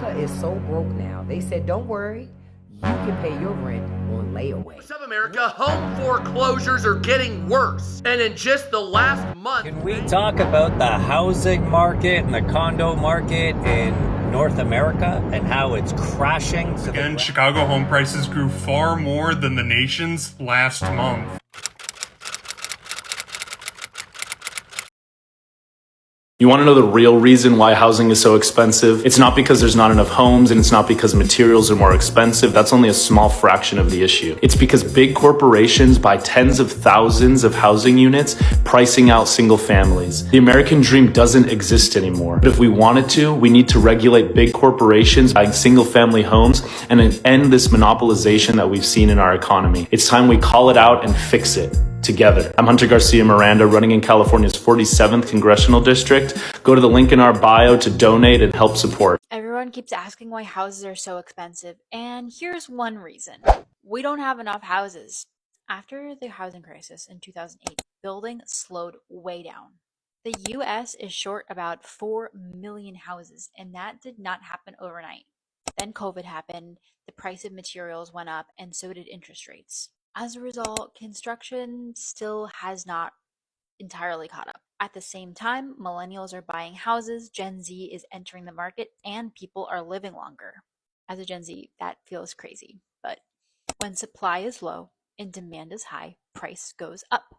America is so broke now. They said, don't worry, you can pay your rent on layaway. What's up, America? Home foreclosures are getting worse. And in just the last month... Can we talk about the housing market and the condo market in North America and how it's crashing? Again, Chicago home prices grew far more than the nation's last month. You want to know the real reason why housing is so expensive? It's not because there's not enough homes, and it's not because materials are more expensive. That's only a small fraction of the issue. It's because big corporations buy tens of thousands of housing units, pricing out single families. The American dream doesn't exist anymore. But if we wanted to, we need to regulate big corporations buying single family homes and end this monopolization that we've seen in our economy. It's time we call it out and fix it together. I'm Hunter Garcia Miranda, running in California's 47th Congressional District. Go to the link in our bio to donate and help support. Everyone keeps asking why houses are so expensive, and here's one reason. We don't have enough houses. After the housing crisis in 2008, building slowed way down. The US is short about 4 million houses, and that did not happen overnight. Then COVID happened, the price of materials went up, and so did interest rates. As a result, construction still has not entirely caught up. At the same time, millennials are buying houses, Gen Z is entering the market, and people are living longer. As a Gen Z, that feels crazy. But when supply is low and demand is high, price goes up.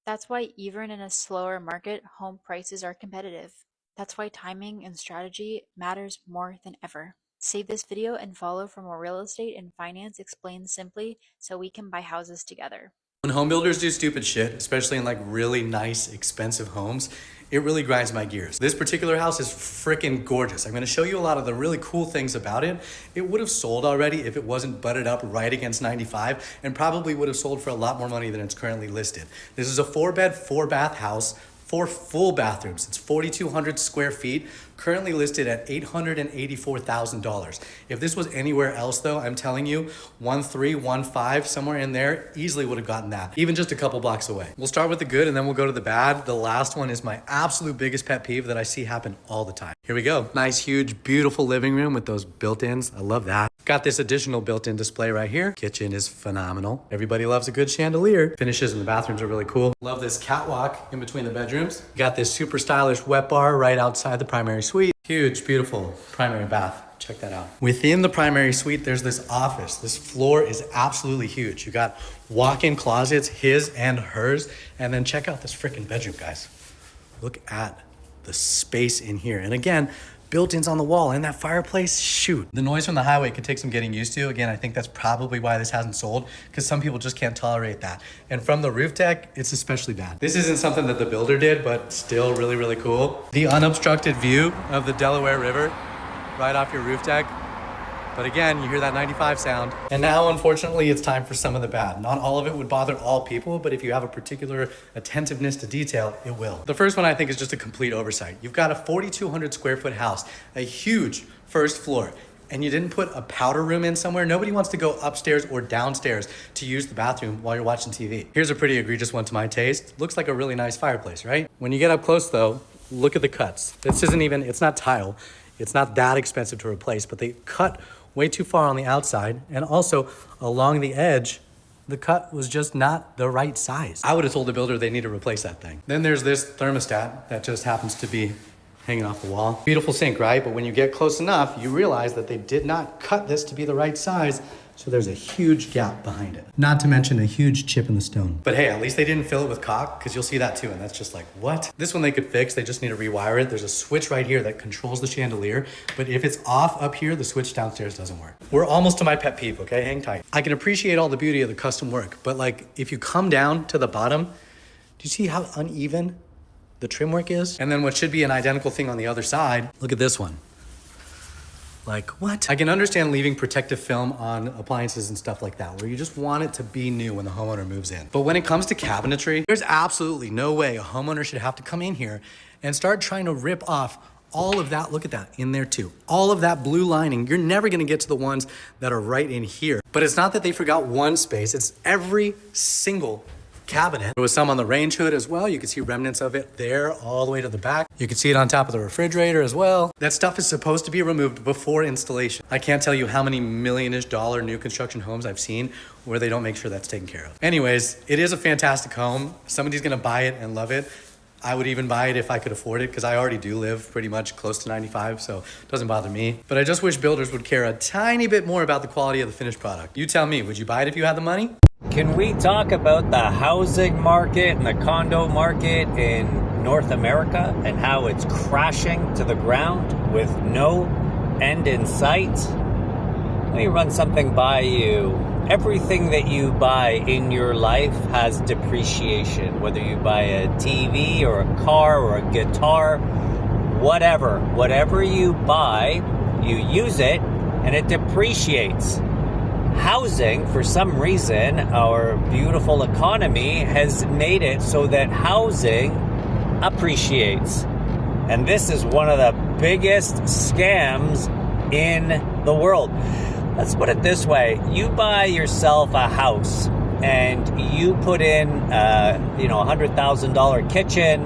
That's why even in a slower market, home prices are competitive. That's why timing and strategy matters more than ever. Save this video and follow for more real estate and finance explained simply so we can buy houses together. When home builders do stupid shit, especially in like really nice, expensive homes, it really grinds my gears. This particular house is freaking gorgeous. I'm gonna show you a lot of the really cool things about it. It would have sold already if it wasn't butted up right against 95 and probably would have sold for a lot more money than it's currently listed. This is a 4-bed, 4-bath house, 4 full bathrooms. It's 4,200 square feet, currently listed at $884,000. If this was anywhere else though, I'm telling you, 1315, somewhere in there, easily would have gotten that, even just a couple blocks away. We'll start with the good and then we'll go to the bad. The last one is my absolute biggest pet peeve that I see happen all the time. Here we go. Nice, huge, beautiful living room with those built-ins. I love that. Got this additional built-in display right here. Kitchen is phenomenal. Everybody loves a good chandelier. Finishes in the bathrooms are really cool. Love this catwalk in between the bedrooms. Got this super stylish wet bar right outside the primary suite. Huge, beautiful primary bath. Check that out. Within the primary suite, there's this office. This floor is absolutely huge. You got walk-in closets, his and hers. And then check out this freaking bedroom, guys. Look at the space in here. And again, built-ins on the wall and that fireplace, shoot. The noise from the highway could take some getting used to. Again, I think that's probably why this hasn't sold, because some people just can't tolerate that. And from the roof deck, it's especially bad. This isn't something that the builder did, but still really, really cool. The unobstructed view of the Delaware River right off your roof deck. But again, you hear that 95 sound. And now, unfortunately, it's time for some of the bad. Not all of it would bother all people, but if you have a particular attentiveness to detail, it will. The first one I think is just a complete oversight. You've got a 4,200 square foot house, a huge first floor, and you didn't put a powder room in somewhere. Nobody wants to go upstairs or downstairs to use the bathroom while you're watching TV. Here's a pretty egregious one to my taste. Looks like a really nice fireplace, right? When you get up close though, look at the cuts. This isn't even, it's not tile. It's not that expensive to replace, but they cut way too far on the outside, and also along the edge, the cut was just not the right size. I would have told the builder they need to replace that thing. Then there's this thermostat that just happens to be hanging off the wall. Beautiful sink, right? But when you get close enough, you realize that they did not cut this to be the right size, so there's a huge gap behind it. Not to mention a huge chip in the stone. But hey, at least they didn't fill it with caulk, because you'll see that too, and that's just like, what? This one they could fix, they just need to rewire it. There's a switch right here that controls the chandelier, but if it's off up here, the switch downstairs doesn't work. We're almost to my pet peeve, okay? Hang tight. I can appreciate all the beauty of the custom work, but like, if you come down to the bottom, do you see how uneven the trim work is? And then what should be an identical thing on the other side, look at this one. Like, what? I can understand leaving protective film on appliances and stuff like that, where you just want it to be new when the homeowner moves in. But when it comes to cabinetry, there's absolutely no way a homeowner should have to come in here and start trying to rip off all of that. Look at that in there too. All of that blue lining. You're never gonna get to the ones that are right in here. But it's not that they forgot one space, it's every single cabinet. There was some on the range hood as well. You can see remnants of it there all the way to the back. You can see it on top of the refrigerator as well. That stuff is supposed to be removed before installation. I can't tell you how many million-ish dollar new construction homes I've seen where they don't make sure that's taken care of. Anyways, it is a fantastic home. Somebody's gonna buy it and love it. I would even buy it if I could afford it because I already do live pretty much close to 95, so it doesn't bother me. But I just wish builders would care a tiny bit more about the quality of the finished product. You tell me, would you buy it if you had the money? Can we talk about the housing market and the condo market in North America and how it's crashing to the ground with no end in sight? Let me run something by you. Everything that you buy in your life has depreciation, whether you buy a TV or a car or a guitar, whatever you buy, you use it and it depreciates. Housing, for some reason, our beautiful economy has made it so that housing appreciates. And this is one of the biggest scams in the world. Let's put it this way. You buy yourself a house and you put in $100,000 kitchen,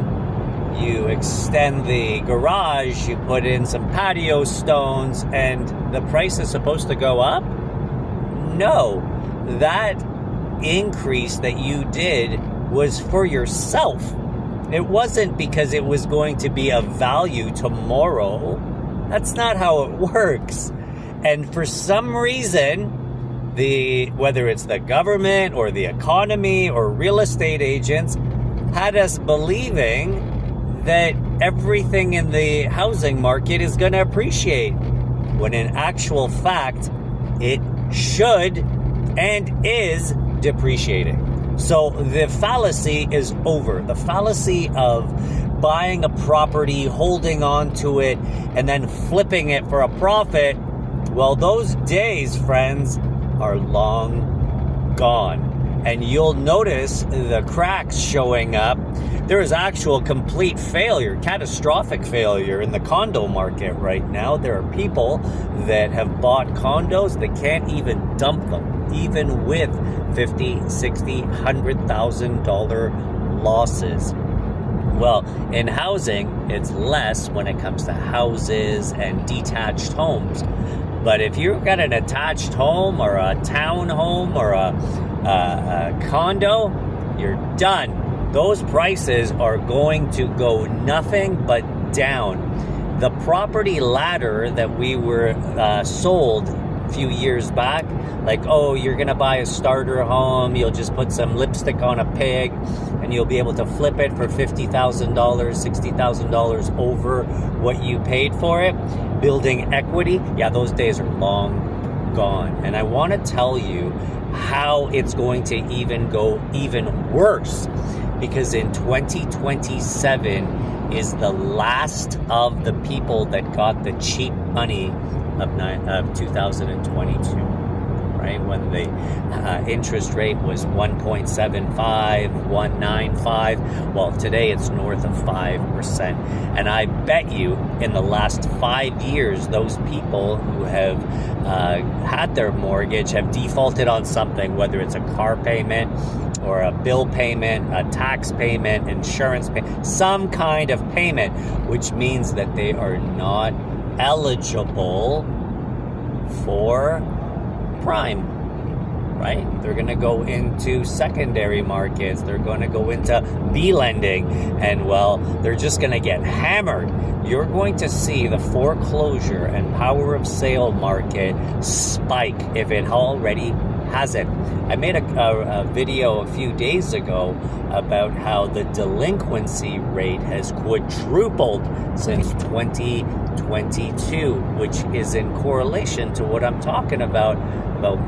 you extend the garage, you put in some patio stones, and the price is supposed to go up? No. That increase that you did was for yourself. It wasn't because it was going to be of value tomorrow. That's not how it works. And for some reason, whether it's the government or the economy or real estate agents, had us believing that everything in the housing market is going to appreciate, when in actual fact, it should and is depreciating. So the fallacy is over. The fallacy of buying a property, holding on to it, and then flipping it for a profit, well, those days, friends, are long gone. And you'll notice the cracks showing up. There is actual complete failure, catastrophic failure in the condo market right now. There are people that have bought condos that can't even dump them, even with $50,000, $60,000, $100,000 losses. Well, in housing, it's less when it comes to houses and detached homes. But if you've got an attached home or a town home or a condo, you're done. Those prices are going to go nothing but down. The property ladder that we were sold a few years back, like, oh, you're going to buy a starter home, you'll just put some lipstick on a pig, and you'll be able to flip it for $50,000, $60,000 over what you paid for it, building equity, yeah, those days are long gone. And I want to tell you how it's going to even go even worse, because in 2027 is the last of the people that got the cheap money of 2022, right? When the interest rate was 1.75, 1.95. Well, today it's north of 5%. And I bet you in the last 5 years, those people who have had their mortgage have defaulted on something, whether it's a car payment or a bill payment, a tax payment, insurance payment, some kind of payment, which means that they are not eligible for prime, right? They're going to go into secondary markets. They're going to go into B lending, and well, they're just going to get hammered. You're going to see the foreclosure and power of sale market spike if it already hasn't. I made a video a few days ago about how the delinquency rate has quadrupled since 2022, which is in correlation to what I'm talking about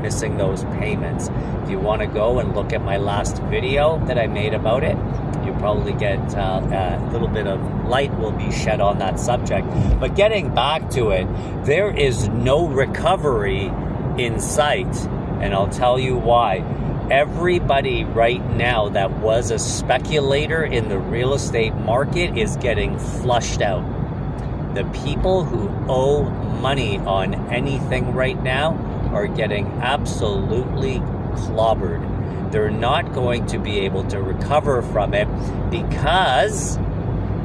missing those payments. If you want to go and look at my last video that I made about it, you probably get a little bit of light will be shed on that subject. But getting back to it, there is no recovery in sight. And I'll tell you why. Everybody right now that was a speculator in the real estate market is getting flushed out. The people who owe money on anything right now are getting absolutely clobbered. they're not going to be able to recover from it because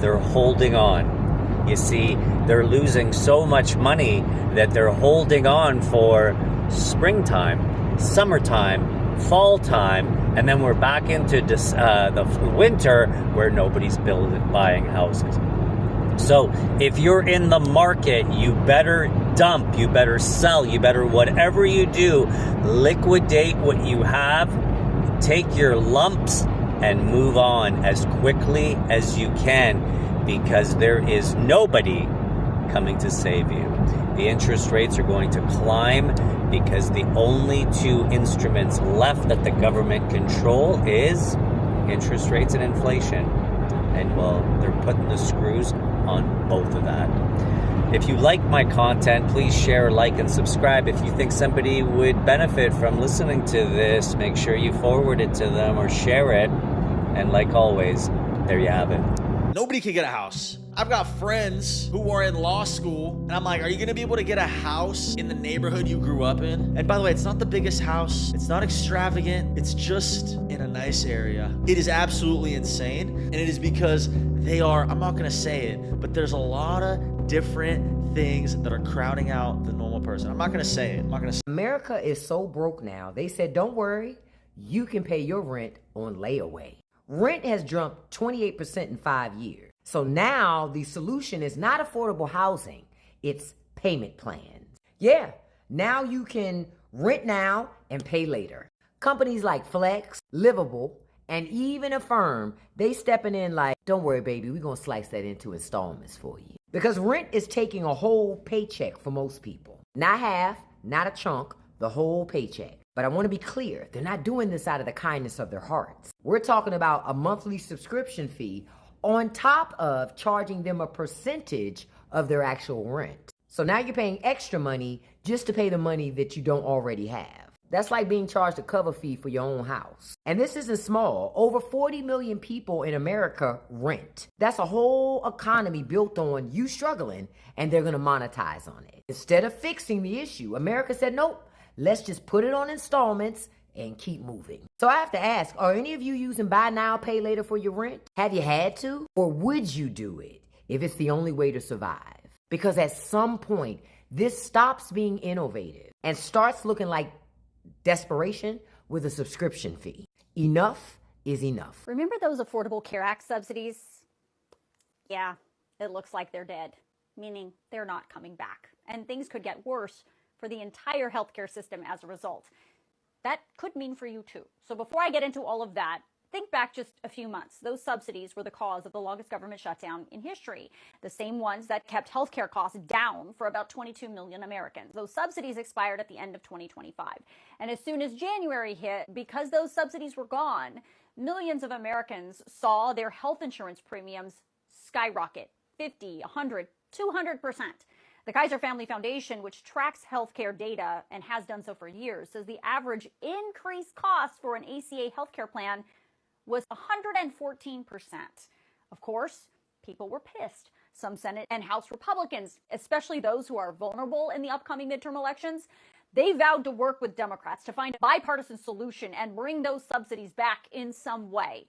they're holding on. You see, they're losing so much money that they're holding on for springtime, summertime, fall time, and then we're back into the winter where nobody's buying houses. So if you're in the market, you better dump, you better sell, you better whatever you do, liquidate what you have, take your lumps, and move on as quickly as you can, because there is nobody coming to save you. The interest rates are going to climb because the only two instruments left that the government control is interest rates and inflation. And well, they're putting the screws on both of that. If you like my content, please share, like, and subscribe. If you think somebody would benefit from listening to this, make sure you forward it to them or share it. And like always, there you have it. Nobody can get a house. I've got friends who are in law school, and I'm like, are you gonna be able to get a house in the neighborhood you grew up in? And by the way, it's not the biggest house. It's not extravagant. It's just in a nice area. It is absolutely insane. And it is because they are, I'm not gonna say it, but there's a lot of different things that are crowding out the normal person. I'm not gonna say it. America is so broke now, they said, don't worry, you can pay your rent on layaway. Rent has jumped 28% in 5 years. So now the solution is not affordable housing, it's payment plans. Yeah, now you can rent now and pay later. Companies like Flex, Livable, and even Affirm, they stepping in like, don't worry, baby, we're gonna slice that into installments for you. Because rent is taking a whole paycheck for most people. Not half, not a chunk, the whole paycheck. But I want to be clear, they're not doing this out of the kindness of their hearts. We're talking about a monthly subscription fee on top of charging them a percentage of their actual rent. So now you're paying extra money just to pay the money that you don't already have. That's like being charged a cover fee for your own house. And this isn't small. Over 40 million people in America rent. That's a whole economy built on you struggling, and they're going to monetize on it. Instead of fixing the issue, America said, nope, let's just put it on installments and keep moving. So I have to ask, are any of you using buy now, pay later for your rent? Have you had to? Or would you do it if it's the only way to survive? Because at some point, this stops being innovative and starts looking like desperation with a subscription fee. Enough is enough. Remember those Affordable Care Act subsidies? Yeah, it looks like they're dead, meaning they're not coming back. And things could get worse for the entire healthcare system as a result. That could mean for you too. So before I get into all of that, think back just a few months. Those subsidies were the cause of the longest government shutdown in history. The same ones that kept healthcare costs down for about 22 million Americans. Those subsidies expired at the end of 2025. And as soon as January hit, because those subsidies were gone, millions of Americans saw their health insurance premiums skyrocket 50, 100, 200%. The Kaiser Family Foundation, which tracks healthcare data and has done so for years, says the average increased cost for an ACA healthcare plan was 114%. Of course, people were pissed. Some Senate and House Republicans, especially those who are vulnerable in the upcoming midterm elections, they vowed to work with Democrats to find a bipartisan solution and bring those subsidies back in some way.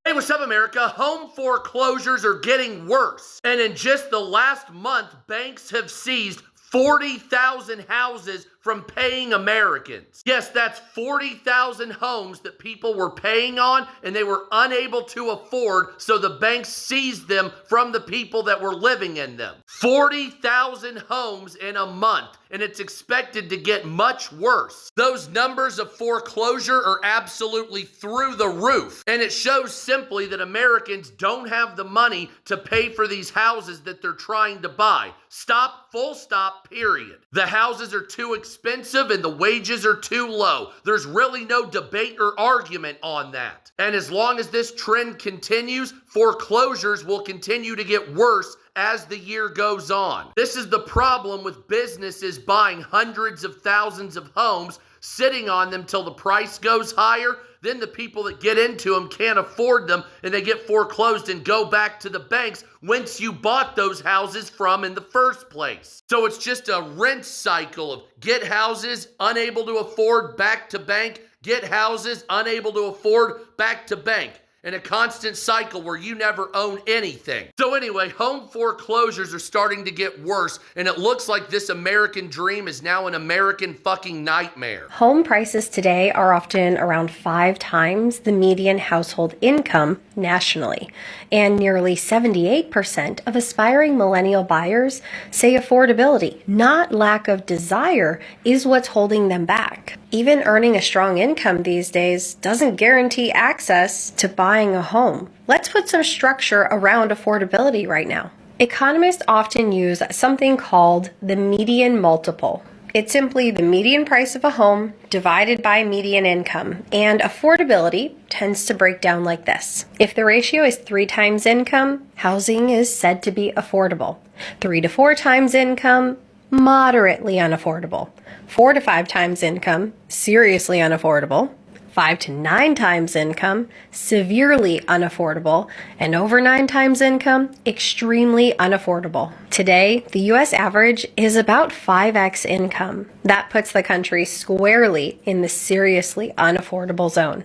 Hey, what's up, America? Home foreclosures are getting worse. And in just the last month, banks have seized 40,000 houses from paying Americans. Yes, that's 40,000 homes that people were paying on and they were unable to afford, so the banks seized them from the people that were living in them. 40,000 homes in a month, and it's expected to get much worse. Those numbers of foreclosure are absolutely through the roof, and it shows simply that Americans don't have the money to pay for these houses that they're trying to buy. Stop, full stop, period. The houses are too expensive and the wages are too low. There's really no debate or argument on that. And as long as this trend continues, foreclosures will continue to get worse as the year goes on. This is the problem with businesses buying hundreds of thousands of homes, sitting on them till the price goes higher. Then the people that get into them can't afford them and they get foreclosed and go back to the banks whence you bought those houses from in the first place. So it's just a rent cycle of get houses, unable to afford, back to bank, get houses, unable to afford, back to bank. In a constant cycle where you never own anything. So anyway, home foreclosures are starting to get worse, and it looks like this American dream is now an American fucking nightmare. Home prices today are often around 5 times the median household income nationally, and nearly 78% of aspiring millennial buyers say affordability, not lack of desire, is what's holding them back. Even earning a strong income these days doesn't guarantee access to buying a home. Let's put some structure around affordability right now. Economists often use something called the median multiple. It's simply the median price of a home divided by median income, and affordability tends to break down like this. If the ratio is 3 times income, housing is said to be affordable. 3 to 4 times income, moderately unaffordable. 4 to 5 times income, seriously unaffordable. 5 to 9 times income, severely unaffordable, and over 9 times income, extremely unaffordable. Today, the U.S. average is about 5x income. That puts the country squarely in the seriously unaffordable zone.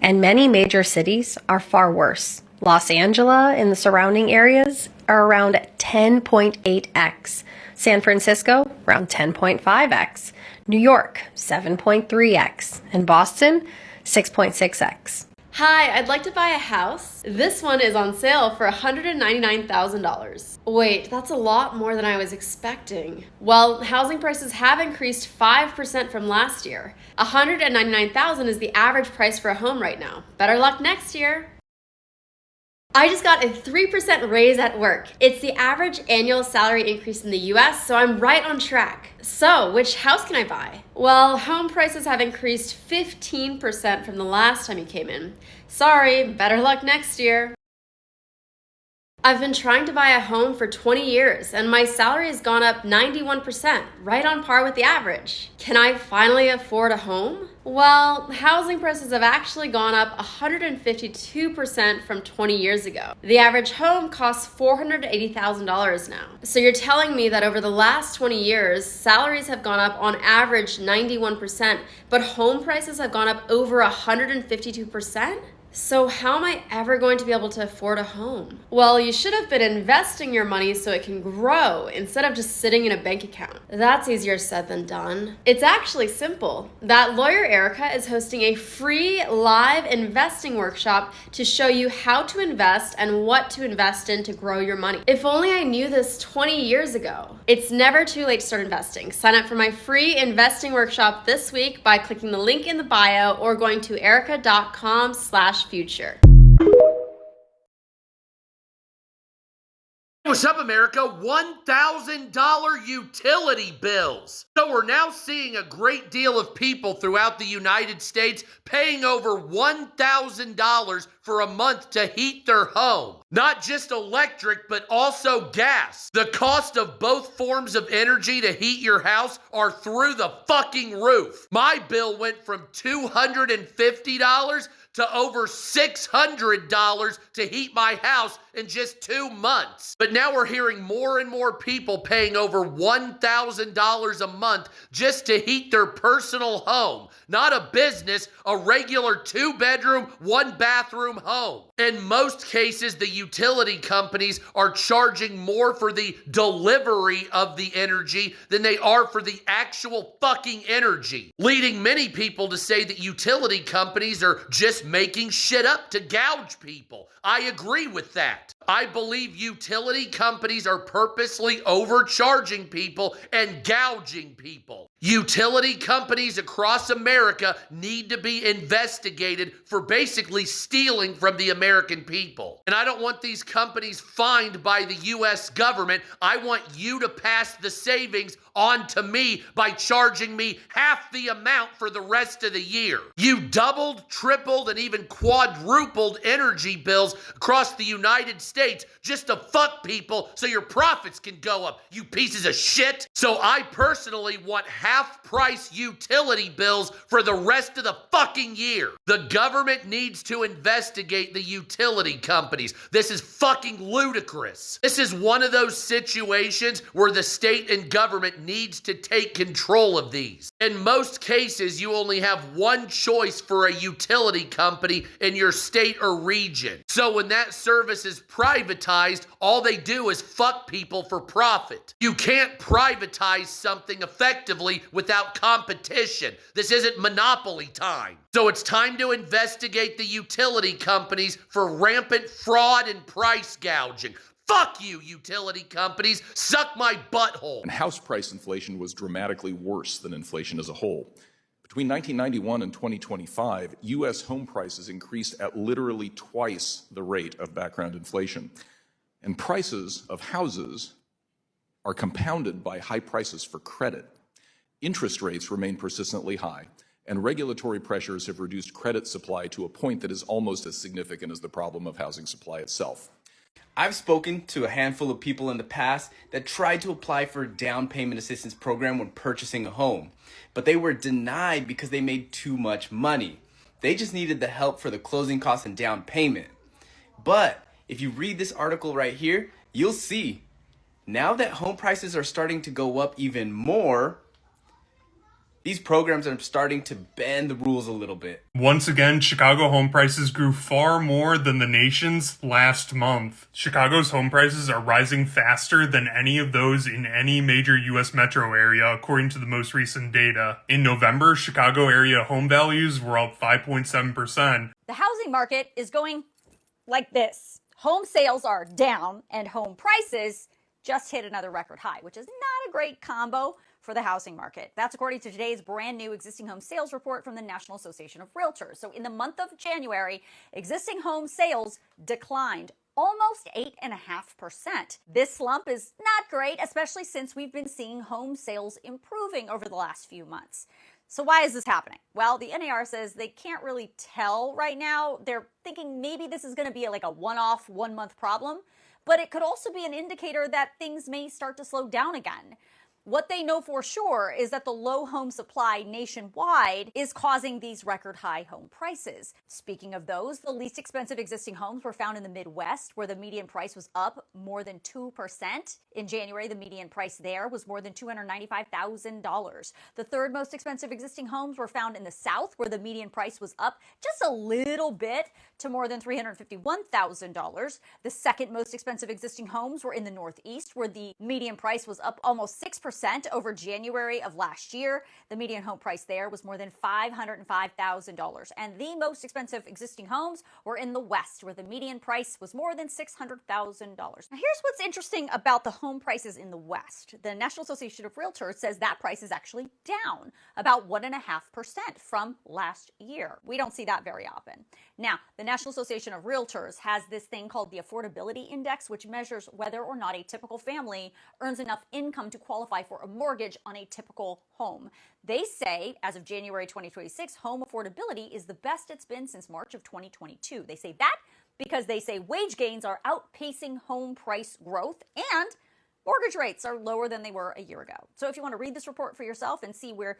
And many major cities are far worse. Los Angeles and the surrounding areas are around 10.8x. San Francisco, around 10.5x. New York, 7.3x. And Boston, 6.6x. Hi, I'd like to buy a house. This one is on sale for $199,000. Wait, that's a lot more than I was expecting. Well, housing prices have increased 5% from last year. $199,000 is the average price for a home right now. Better luck next year. I just got a 3% raise at work. It's the average annual salary increase in the US, so I'm right on track. So, which house can I buy? Well, home prices have increased 15% from the last time you came in. Sorry, better luck next year. I've been trying to buy a home for 20 years, and my salary has gone up 91%, right on par with the average. Can I finally afford a home? Well, housing prices have actually gone up 152% from 20 years ago. The average home costs $480,000 now. So you're telling me that over the last 20 years, salaries have gone up on average 91%, but home prices have gone up over 152%? So how am I ever going to be able to afford a home? Well, you should have been investing your money so it can grow instead of just sitting in a bank account. That's easier said than done. It's actually simple. That lawyer Erica is hosting a free live investing workshop to show you how to invest and what to invest in to grow your money. If only I knew this 20 years ago. It's never too late to start investing. Sign up for my free investing workshop this week by clicking the link in the bio or going to erica.com/future. What's up, America? $1,000 utility bills. So we're now seeing a great deal of people throughout the United States paying over $1,000 for a month to heat their home. Not just electric, but also gas. The cost of both forms of energy to heat your house are through the fucking roof. My bill went from $250 to over $600 to heat my house in just 2 months. But now we're hearing more and more people paying over $1,000 a month just to heat their personal home. Not a business, a regular 2-bedroom, 1-bathroom home. In most cases, the utility companies are charging more for the delivery of the energy than they are for the actual fucking energy, leading many people to say that utility companies are just making shit up to gouge people. I agree with that. I believe utility companies are purposely overcharging people and gouging people. Utility companies across America need to be investigated for basically stealing from the American people. And I don't want these companies fined by the U.S. government. I want you to pass the savings on to me by charging me half the amount for the rest of the year. You doubled, tripled, and even quadrupled energy bills across the United States States just to fuck people so your profits can go up, you pieces of shit. So I personally want half-price utility bills for the rest of the fucking year. The government needs to investigate the utility companies. This is fucking ludicrous. This is one of those situations where the state and government needs to take control of these. In most cases, you only have one choice for a utility company in your state or region. So when that service is privatized, all they do is fuck people for profit. You can't privatize something effectively without competition. This isn't monopoly time. So it's time to investigate the utility companies for rampant fraud and price gouging. Fuck you, utility companies. Suck my butthole. And house price inflation was dramatically worse than inflation as a whole. Between 1991 and 2025, U.S. home prices increased at literally twice the rate of background inflation. And prices of houses are compounded by high prices for credit. Interest rates remain persistently high, and regulatory pressures have reduced credit supply to a point that is almost as significant as the problem of housing supply itself. I've spoken to a handful of people in the past that tried to apply for a down payment assistance program when purchasing a home, but they were denied because they made too much money. They just needed the help for the closing costs and down payment. But if you read this article right here, you'll see now that home prices are starting to go up even more, these programs are starting to bend the rules a little bit. Once again, Chicago home prices grew far more than the nation's last month. Chicago's home prices are rising faster than any of those in any major U.S. metro area, according to the most recent data. In November, Chicago area home values were up 5.7%. The housing market is going like this. Home sales are down and home prices just hit another record high, which is not a great combo for the housing market. That's according to today's brand new existing home sales report from the National Association of Realtors. So in the month of January, existing home sales declined almost 8.5%. This slump is not great, especially since we've been seeing home sales improving over the last few months. So why is this happening? Well, the NAR says they can't really tell right now. They're thinking maybe this is going to be like a one-off, one-month problem, but it could also be an indicator that things may start to slow down again. What they know for sure is that the low home supply nationwide is causing these record high home prices. Speaking of those, the least expensive existing homes were found in the Midwest, where the median price was up more than 2%. In January, the median price there was more than $295,000. The third most expensive existing homes were found in the South, where the median price was up just a little bit to more than $351,000. The second most expensive existing homes were in the Northeast, where the median price was up almost 6% over January of last year. The median home price there was more than $505,000. And the most expensive existing homes were in the West, where the median price was more than $600,000. Now, here's what's interesting about the home prices in the West. The National Association of Realtors says that price is actually down about 1.5% from last year. We don't see that very often. Now, the National Association of Realtors has this thing called the Affordability Index, which measures whether or not a typical family earns enough income to qualify for a mortgage on a typical home. They say, as of January 2026, home affordability is the best it's been since March of 2022. They say that because they say wage gains are outpacing home price growth and mortgage rates are lower than they were a year ago. So if you want to read this report for yourself and see where